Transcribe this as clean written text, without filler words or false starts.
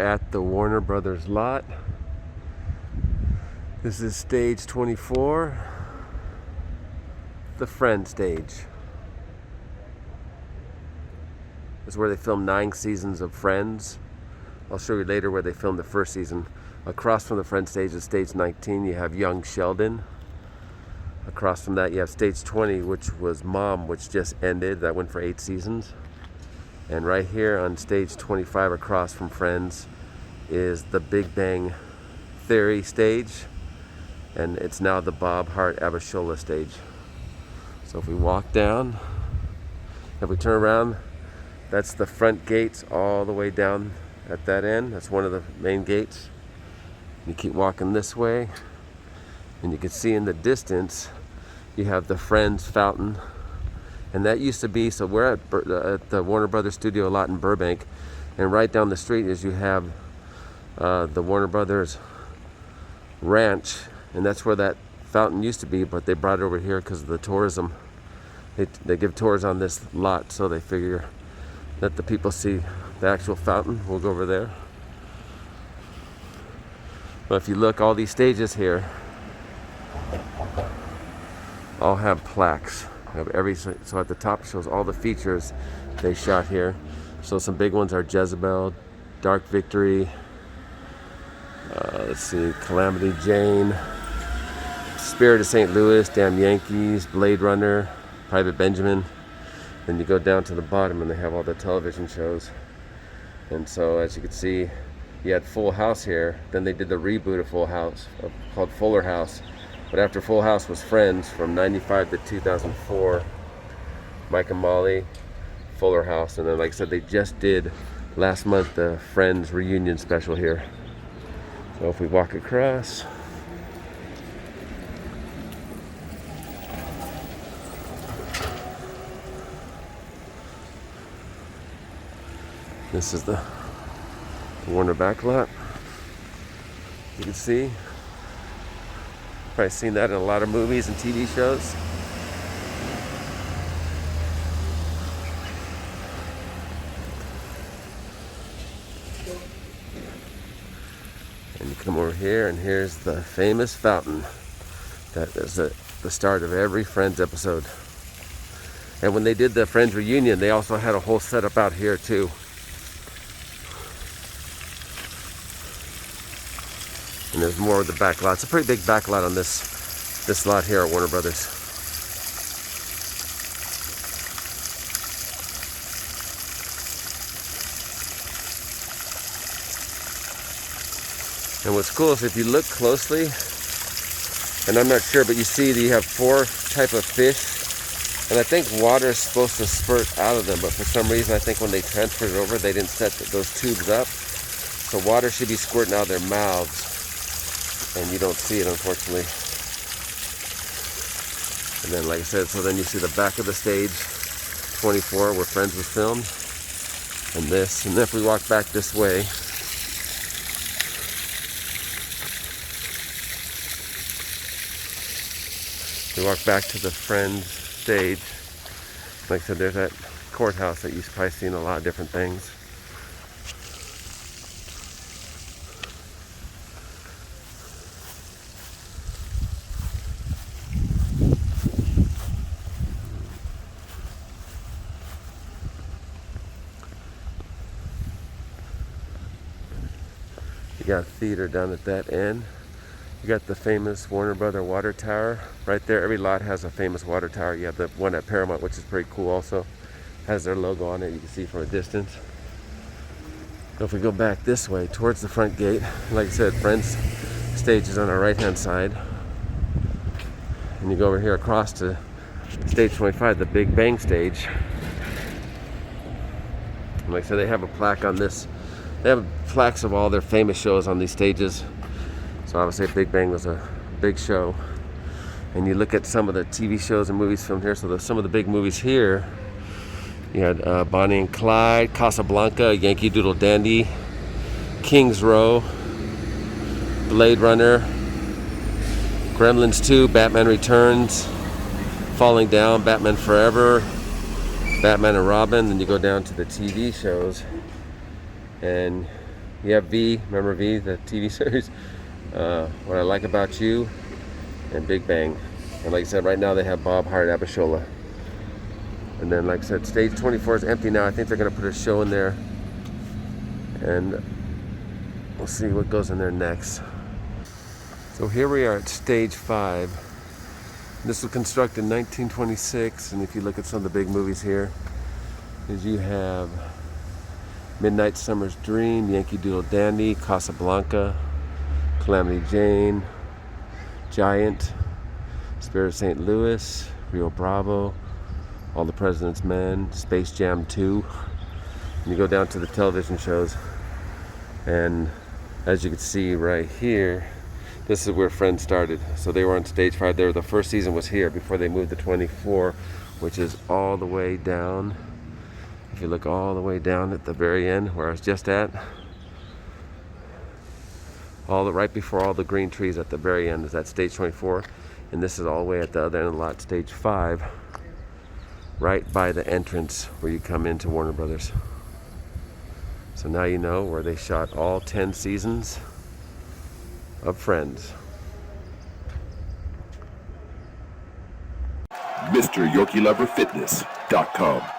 at the Warner Brothers lot. This is stage 24, the Friends stage. This is where they filmed 9 seasons of Friends. I'll show you later where they filmed the first season. Across from the Friends stage is stage 19, you have young Sheldon. Across from that you have stage 20, which was Mom, which just ended. That went for 8 seasons. And right here on stage 25 across from Friends is the Big Bang Theory stage. And it's now the Bob Hart Abishola stage. So if we walk down, if we turn around, that's the front gates all the way down at that end. That's one of the main gates. You keep walking this way, and you can see in the distance, you have the Friends fountain. And that used to be, so we're at the Warner Brothers studio a lot in Burbank, and right down the street is you have the Warner Brothers ranch, and that's where that fountain used to be, but they brought it over here because of the tourism. They give tours on this lot, so they figure that the people see the actual fountain. We'll go over there. But if you look, all these stages here all have plaques. So at the top shows all the features they shot here. So some big ones are Jezebel, Dark Victory, let's see, Calamity Jane, Spirit of St. Louis, Damn Yankees, Blade Runner, Private Benjamin. Then you go down to the bottom and they have all the television shows. And so as you can see, you had Full House here. Then they did the reboot of Full House called Fuller House. But after Full House was Friends from 95 to 2004, Mike and Molly, Fuller House. And then like I said, they just did last month the Friends reunion special here. So if we walk across, this is the Warner Backlot. You can see, probably seen that in a lot of movies and TV shows. And you come over here, and here's the famous fountain that is at the start of every Friends episode. And when they did the Friends reunion, they also had a whole setup out here too. And there's more of the back lot. It's a pretty big back lot on this lot here at Warner Brothers. And what's cool is if you look closely, and I'm not sure, but you see that you have 4 types of fish. And I think water is supposed to spurt out of them, but for some reason I think when they transferred it over, they didn't set those tubes up. So water should be squirting out of their mouths. And you don't see it, unfortunately. And then, like I said, so then you see the back of the stage 24 where Friends was filmed, and this. And then if we walk back this way, we walk back to the Friends stage. Like I said, there's that courthouse that you've probably seen a lot of different things. You got theater down at that end. You got the famous Warner Brothers water tower right there. Every lot has a famous water tower. You have the one at Paramount, which is pretty cool also. Has their logo on it, you can see from a distance. If we go back this way towards the front gate, like I said, Friends stage is on our right hand side. And you go over here across to stage 25, the Big Bang stage. And like I said, they have a plaque on this. They have plaques of all their famous shows on these stages. So obviously Big Bang was a big show. And you look at some of the TV shows and movies filmed here. So some of the big movies here, you had Bonnie and Clyde, Casablanca, Yankee Doodle Dandy, King's Row, Blade Runner, Gremlins 2, Batman Returns, Falling Down, Batman Forever, Batman and Robin. Then you go down to the TV shows, and You have V, remember V, the TV series? What I Like About You, and Big Bang. And like I said, right now they have Bob Hart Abishola. And then, like I said, stage 24 is empty now. I think they're going to put a show in there. And we'll see what goes in there next. So here we are at stage 5. This was constructed in 1926. And if you look at some of the big movies here, is you have Midnight Summer's Dream, Yankee Doodle Dandy, Casablanca, Calamity Jane, Giant, Spirit of St. Louis, Rio Bravo, All the President's Men, Space Jam 2. And you go down to the television shows, and as you can see right here, this is where Friends started. So they were on stage 5 there. The first season was here before they moved to 24, which is all the way down. If you look all the way down at the very end where I was just at, right before all the green trees at the very end is at stage 24, and this is all the way at the other end of the lot, stage 5, right by the entrance where you come into Warner Brothers. So now you know where they shot all 10 seasons of Friends. MrYorkieLoverFitness.com